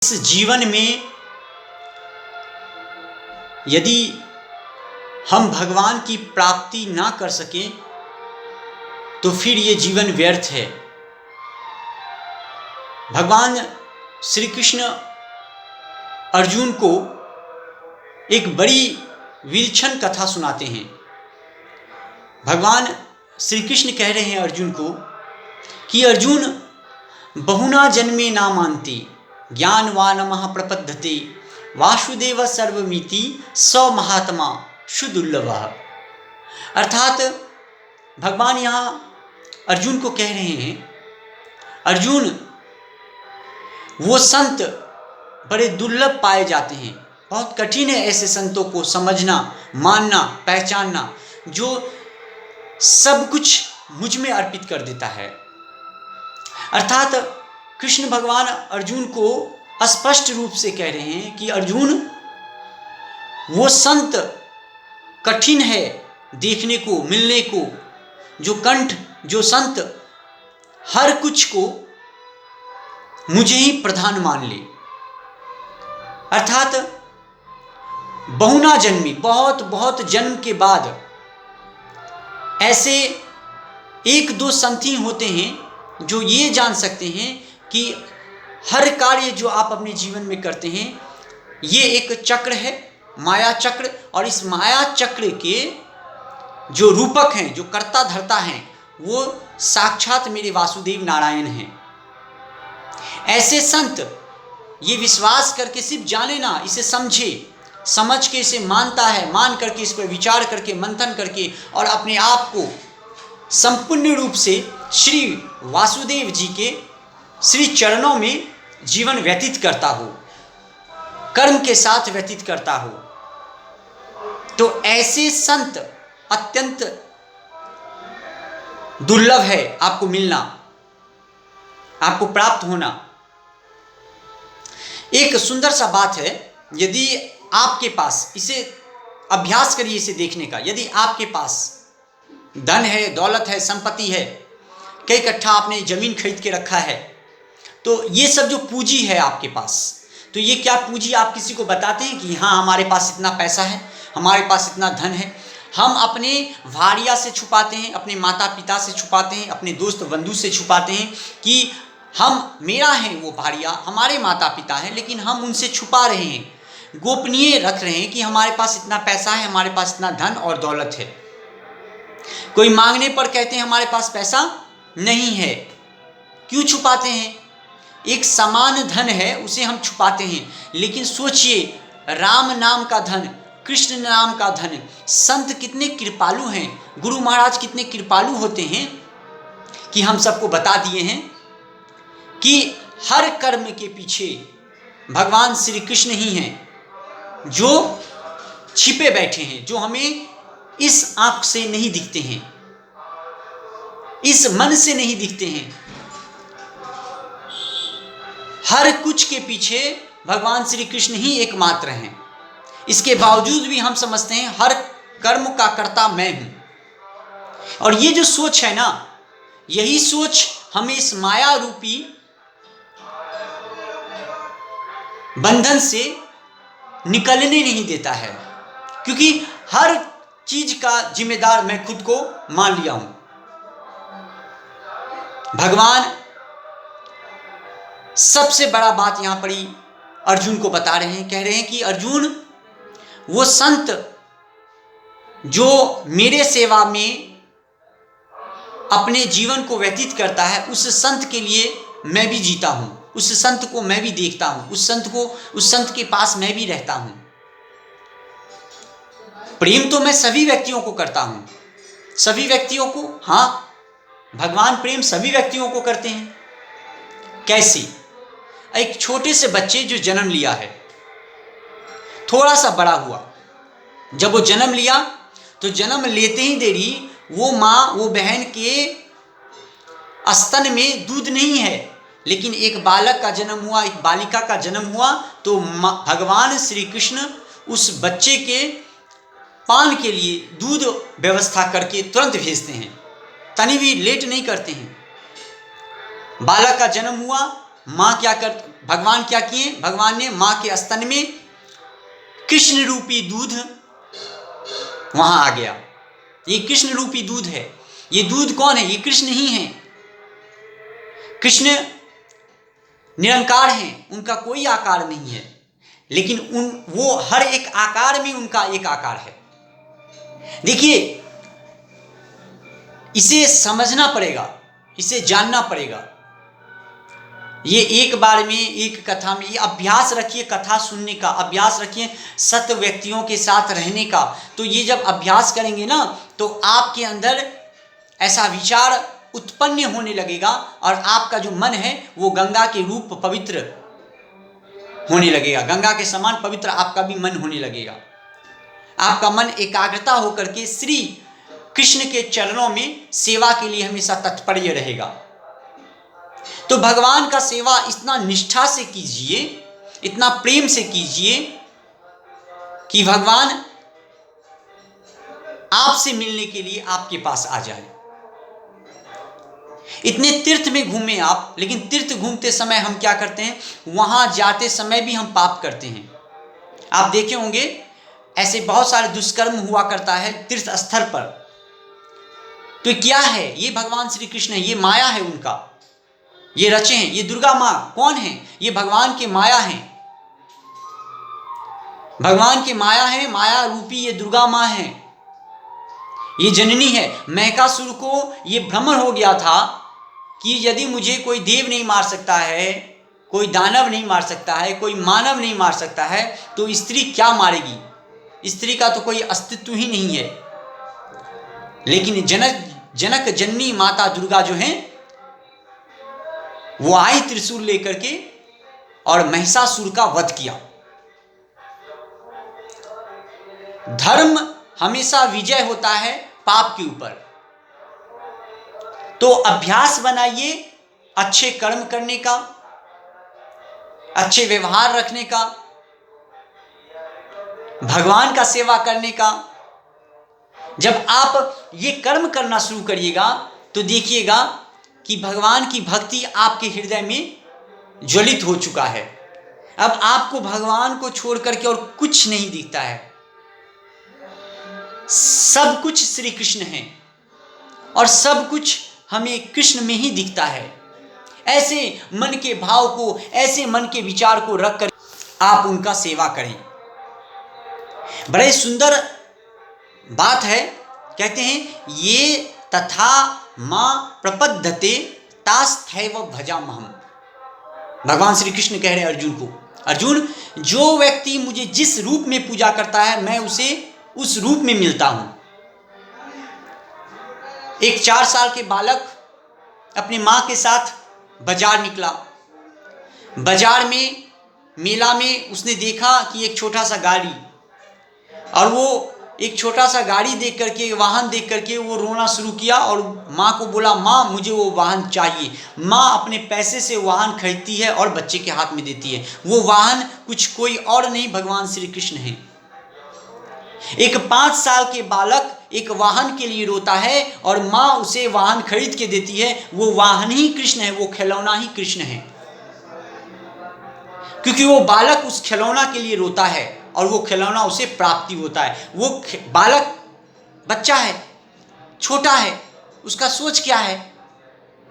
इस जीवन में यदि हम भगवान की प्राप्ति ना कर सकें तो फिर ये जीवन व्यर्थ है। भगवान श्री कृष्ण अर्जुन को एक बड़ी विलक्षण कथा सुनाते हैं। भगवान श्री कृष्ण कह रहे हैं अर्जुन को कि अर्जुन, बहुना जन्मे ना मानते ज्ञानवानमः प्रपद्यते वासुदेव सर्वमिति स महात्मा सुदुर्लभः। अर्थात भगवान यहाँ अर्जुन को कह रहे हैं, अर्जुन, वो संत बड़े दुर्लभ पाए जाते हैं। बहुत कठिन है ऐसे संतों को समझना, मानना, पहचानना, जो सब कुछ मुझ में अर्पित कर देता है। अर्थात कृष्ण भगवान अर्जुन को स्पष्ट रूप से कह रहे हैं कि अर्जुन, वो संत कठिन है देखने को, मिलने को, जो संत हर कुछ को मुझे ही प्रधान मान ले। अर्थात बहुना जन्मी, बहुत बहुत जन्म के बाद ऐसे एक दो संत ही होते हैं जो ये जान सकते हैं कि हर कार्य जो आप अपने जीवन में करते हैं ये एक चक्र है, माया चक्र, और इस माया चक्र के जो रूपक हैं, जो कर्ता धर्ता हैं, वो साक्षात मेरे वासुदेव नारायण हैं। ऐसे संत ये विश्वास करके सिर्फ जाने ना, इसे समझे, समझ के इसे मानता है, मान करके इस पर विचार करके, मंथन करके, और अपने आप को संपूर्ण रूप से श्री वासुदेव जी के श्री चरणों में जीवन व्यतीत करता हो, कर्म के साथ व्यतीत करता हो, तो ऐसे संत अत्यंत दुर्लभ है आपको मिलना, आपको प्राप्त होना। एक सुंदर सा बात है, यदि आपके पास, इसे अभ्यास करिए इसे देखने का, यदि आपके पास धन है, दौलत है, संपत्ति है, कई कट्ठा आपने जमीन खरीद के रखा है, तो ये सब जो पूंजी है आपके पास, तो ये क्या पूंजी आप किसी को बताते हैं कि हाँ हमारे पास इतना पैसा है, हमारे पास इतना धन है? हम अपने भारिया से छुपाते हैं, अपने माता पिता से छुपाते हैं, अपने दोस्त बंधु से छुपाते हैं कि हम, मेरा है वो भारिया, हमारे माता पिता हैं, लेकिन हम उनसे छुपा रहे हैं, गोपनीय रख रहे हैं कि हमारे पास इतना पैसा है, हमारे पास इतना धन और दौलत है। कोई मांगने पर कहते हैं हमारे पास पैसा नहीं है। क्यों छुपाते हैं? एक समान धन है, उसे हम छुपाते हैं। लेकिन सोचिए, राम नाम का धन, कृष्ण नाम का धन, संत कितने कृपालु हैं, गुरु महाराज कितने कृपालु होते हैं कि हम सबको बता दिए हैं कि हर कर्म के पीछे भगवान श्री कृष्ण ही हैं, जो छिपे बैठे हैं, जो हमें इस आंख से नहीं दिखते हैं, इस मन से नहीं दिखते हैं। हर कुछ के पीछे भगवान श्री कृष्ण ही एकमात्र हैं। इसके बावजूद भी हम समझते हैं हर कर्म का कर्ता मैं हूं। और ये जो सोच है ना, यही सोच हमें इस माया रूपी बंधन से निकलने नहीं देता है, क्योंकि हर चीज का जिम्मेदार मैं खुद को मान लिया हूं। भगवान सबसे बड़ा बात यहां पर अर्जुन को बता रहे हैं, कह रहे हैं कि अर्जुन, वो संत जो मेरे सेवा में अपने जीवन को व्यतीत करता है, उस संत के लिए मैं भी जीता हूं, उस संत को मैं भी देखता हूं, उस संत के पास मैं भी रहता हूं। प्रेम तो मैं सभी व्यक्तियों को करता हूं, सभी व्यक्तियों को, हाँ, भगवान प्रेम सभी व्यक्तियों को करते हैं। कैसे? एक छोटे से बच्चे जो जन्म लिया है, थोड़ा सा बड़ा हुआ, जब वो जन्म लिया तो जन्म लेते ही देरी वो माँ, वो बहन के स्तन में दूध नहीं है, लेकिन एक बालक का जन्म हुआ, एक बालिका का जन्म हुआ, तो भगवान श्री कृष्ण उस बच्चे के पान के लिए दूध व्यवस्था करके तुरंत भेजते हैं, तनी भी लेट नहीं करते हैं। बालक का जन्म हुआ, भगवान क्या किए, भगवान ने माँ के स्तन में कृष्ण रूपी दूध वहां आ गया। ये कृष्ण रूपी दूध है। ये दूध कौन है? ये कृष्ण ही है। कृष्ण निरंकार हैं, उनका कोई आकार नहीं है, लेकिन वो हर एक आकार में उनका एक आकार है। देखिए, इसे समझना पड़ेगा, इसे जानना पड़ेगा। ये एक बार में, एक कथा में, ये अभ्यास रखिए कथा सुनने का, अभ्यास रखिए सत्य व्यक्तियों के साथ रहने का। तो ये जब अभ्यास करेंगे ना, तो आपके अंदर ऐसा विचार उत्पन्न होने लगेगा और आपका जो मन है वो गंगा के रूप पवित्र होने लगेगा। गंगा के समान पवित्र आपका भी मन होने लगेगा। आपका मन एकाग्रता होकर के श्री कृष्ण के चरणों में सेवा के लिए हमेशा तत्पर रहेगा। तो भगवान का सेवा इतना निष्ठा से कीजिए, इतना प्रेम से कीजिए कि भगवान आपसे मिलने के लिए आपके पास आ जाए। इतने तीर्थ में घूमे आप, लेकिन तीर्थ घूमते समय हम क्या करते हैं, वहां जाते समय भी हम पाप करते हैं। आप देखे होंगे ऐसे बहुत सारे दुष्कर्म हुआ करता है तीर्थ स्थल पर। तो क्या है? ये भगवान श्री कृष्ण है, ये माया है उनका, ये रचे हैं। ये दुर्गा माँ कौन है? ये भगवान के माया हैं, भगवान की माया है, माया रूपी ये दुर्गा माँ है, ये जननी है। महिषासुर को ये भ्रमण हो गया था कि यदि मुझे कोई देव नहीं मार सकता है, कोई दानव नहीं मार सकता है, कोई मानव नहीं मार सकता है, तो स्त्री क्या मारेगी? स्त्री का तो कोई अस्तित्व ही नहीं है। लेकिन जनक जननी माता दुर्गा जो है, वो आई त्रिशूल लेकर के और महिषासुर का वध किया। धर्म हमेशा विजय होता है पाप के ऊपर। तो अभ्यास बनाइए अच्छे कर्म करने का, अच्छे व्यवहार रखने का, भगवान का सेवा करने का। जब आप ये कर्म करना शुरू करिएगा तो देखिएगा कि भगवान की भक्ति आपके हृदय में ज्वलित हो चुका है। अब आपको भगवान को छोड़ करके और कुछ नहीं दिखता है, सब कुछ श्री कृष्ण है और सब कुछ हमें कृष्ण में ही दिखता है। ऐसे मन के भाव को, ऐसे मन के विचार को रख कर आप उनका सेवा करें। बड़े सुंदर बात है, कहते हैं ये तथा मां प्रपद्यते तास्थैव भजामहम्। भगवान श्री कृष्ण कह रहे हैं अर्जुन को, अर्जुन जो व्यक्ति मुझे जिस रूप में पूजा करता है मैं उसे उस रूप में मिलता हूं। एक 4 साल के बालक अपनी मां के साथ बाजार निकला। बाजार में, मेला में उसने देखा कि एक छोटा सा गाड़ी, और वो एक छोटा सा गाड़ी देख करके, वाहन देख करके वो रोना शुरू किया और माँ को बोला, माँ मुझे वो वाहन चाहिए। माँ अपने पैसे से वाहन खरीदती है और बच्चे के हाथ में देती है। वो वाहन कुछ कोई और नहीं, भगवान श्री कृष्ण है। एक 5 साल के बालक एक वाहन के लिए रोता है और माँ उसे वाहन खरीद के देती है। वो वाहन ही कृष्ण है, वो खिलौना ही कृष्ण है, क्योंकि वो बालक उस खिलौना के लिए रोता है और वो खिलौना उसे प्राप्ति होता है। वो बालक बच्चा है, छोटा है, उसका सोच क्या है?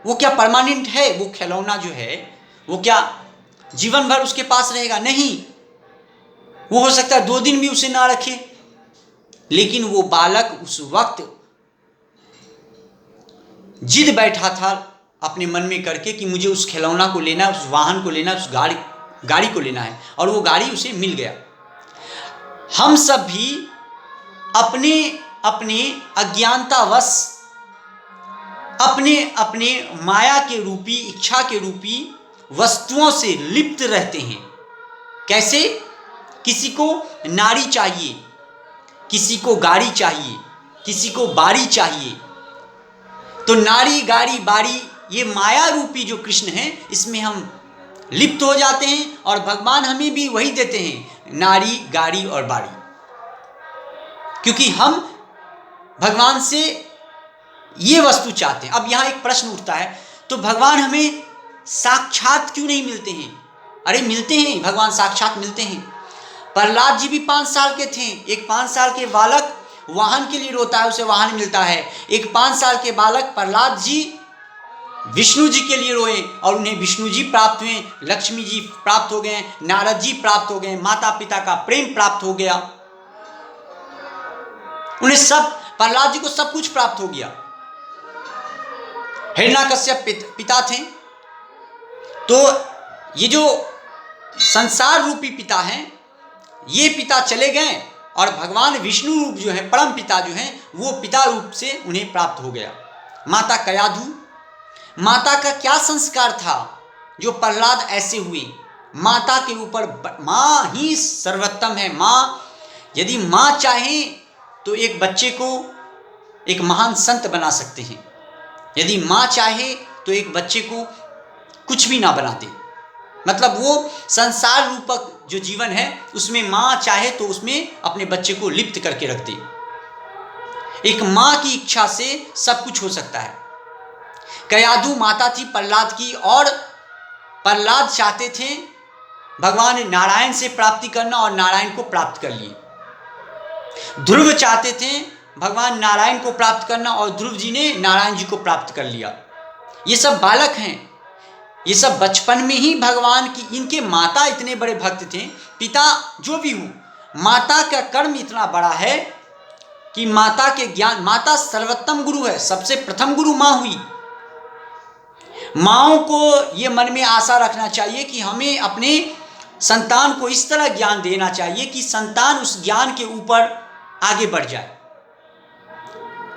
वो क्या परमानेंट है? वो खिलौना जो है वो क्या जीवन भर उसके पास रहेगा? नहीं, वो हो सकता है 2 दिन भी उसे ना रखे। लेकिन वो बालक उस वक्त जिद बैठा था अपने मन में करके कि मुझे उस खिलौना को लेना, उस वाहन को लेना, उस गाड़ी को लेना है, और वो गाड़ी उसे मिल गया। हम सब भी अपने अपने अज्ञानतावश अपने अपने माया के रूपी, इच्छा के रूपी वस्तुओं से लिप्त रहते हैं। कैसे? किसी को नारी चाहिए, किसी को गाड़ी चाहिए, किसी को बाड़ी चाहिए। तो नारी, गाड़ी, बाड़ी, ये माया रूपी जो कृष्ण है, इसमें हम लिप्त हो जाते हैं और भगवान हमें भी वही देते हैं, नारी, गाड़ी और बाड़ी। क्योंकि हम भगवान से ये वस्तु चाहते हैं। अब यहाँ एक प्रश्न उठता है, तो भगवान हमें साक्षात क्यों नहीं मिलते हैं? अरे मिलते हैं, भगवान साक्षात मिलते हैं। प्रहलाद जी भी 5 साल के थे। एक 5 साल के बालक वाहन के लिए रोता है, उसे वाहन मिलता है। एक 5 साल के बालक प्रहलाद जी विष्णु जी के लिए रोए और उन्हें विष्णु जी प्राप्त हुए, लक्ष्मी जी प्राप्त हो गए, नारद जी प्राप्त हो गए, माता पिता का प्रेम प्राप्त हो गया, उन्हें सब, प्रहलाद जी को सब कुछ प्राप्त हो गया। हिरण्यकश्यप पिता थे। तो ये जो संसार रूपी पिता हैं, ये पिता चले गए और भगवान विष्णु रूप जो है, परम पिता जो हैं, वो पिता रूप से उन्हें प्राप्त हो गया। माता कयाधु, माता का क्या संस्कार था जो प्रहलाद ऐसे हुए? माता के ऊपर, माँ ही सर्वोत्तम है। माँ, यदि माँ चाहे तो एक बच्चे को एक महान संत बना सकते हैं। यदि माँ चाहे तो एक बच्चे को कुछ भी ना बना दे। मतलब वो संसार रूपक जो जीवन है उसमें माँ चाहे तो उसमें अपने बच्चे को लिप्त करके रख दे। एक माँ की इच्छा से सब कुछ हो सकता है। कयाधु माता थी प्रहलाद की, और प्रहलाद चाहते थे भगवान नारायण से प्राप्ति करना और नारायण को प्राप्त कर लिए। ध्रुव चाहते थे भगवान नारायण को प्राप्त करना और ध्रुव जी ने नारायण जी को प्राप्त कर लिया। ये सब बालक हैं, ये सब बचपन में ही भगवान की, इनके माता इतने बड़े भक्त थे, पिता जो भी हो, माता का कर्म इतना बड़ा है कि माता के ज्ञान, माता सर्वोत्तम गुरु है, सबसे प्रथम गुरु माँ हुई। माँओं को ये मन में आशा रखना चाहिए कि हमें अपने संतान को इस तरह ज्ञान देना चाहिए कि संतान उस ज्ञान के ऊपर आगे बढ़ जाए।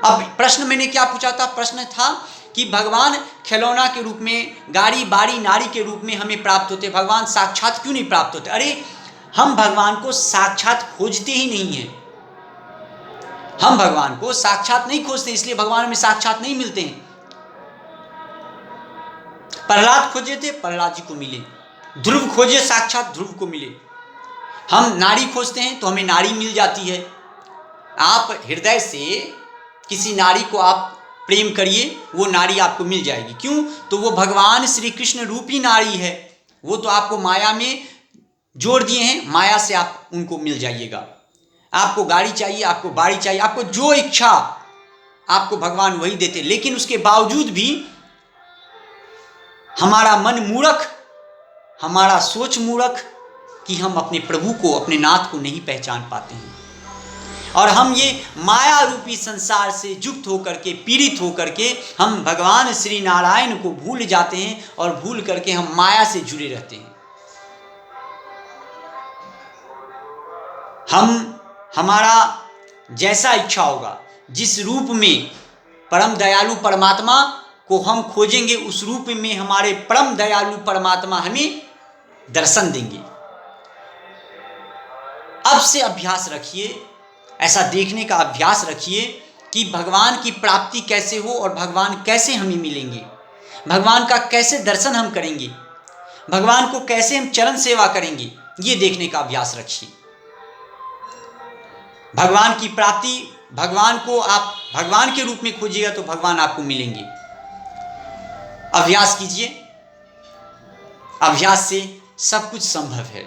अब प्रश्न मैंने क्या पूछा था? प्रश्न था कि भगवान खिलौना के रूप में, गाड़ी बाड़ी नारी के रूप में हमें प्राप्त होते, भगवान साक्षात क्यों नहीं प्राप्त होते? अरे हम भगवान को साक्षात खोजते ही नहीं हैं। हम भगवान को साक्षात नहीं खोजते, इसलिए भगवान हमें साक्षात नहीं मिलते हैं। प्रहलाद खोजे थे, प्रहलाद जी को मिले। ध्रुव खोजे, साक्षात ध्रुव को मिले। हम नारी खोजते हैं तो हमें नारी मिल जाती है। आप हृदय से किसी नारी को आप प्रेम करिए, वो नारी आपको मिल जाएगी। क्यों? तो वो भगवान श्री कृष्ण रूपी नारी है। वो तो आपको माया में जोड़ दिए हैं, माया से आप उनको मिल जाइएगा। आपको गाड़ी चाहिए, आपको बाड़ी चाहिए, आपको जो इच्छा आपको भगवान वही देते। लेकिन उसके बावजूद भी हमारा मन मूर्ख, हमारा सोच मूर्ख कि हम अपने प्रभु को, अपने नाथ को नहीं पहचान पाते हैं। और हम ये माया रूपी संसार से युक्त होकर के, पीड़ित होकर के हम भगवान श्री नारायण को भूल जाते हैं और भूल करके हम माया से जुड़े रहते हैं। हमारा जैसा इच्छा होगा, जिस रूप में परम दयालु परमात्मा को हम खोजेंगे, उस रूप में हमारे परम दयालु परमात्मा हमें दर्शन देंगे। अब से अभ्यास रखिए, ऐसा देखने का अभ्यास रखिए कि भगवान की प्राप्ति कैसे हो और भगवान कैसे हमें मिलेंगे, भगवान का कैसे दर्शन हम करेंगे, भगवान को कैसे हम चरण सेवा करेंगे, ये देखने का अभ्यास रखिए। भगवान की प्राप्ति, भगवान को आप भगवान के रूप में खोजिएगा तो भगवान आपको मिलेंगे। अभ्यास कीजिए, अभ्यास से सब कुछ संभव है।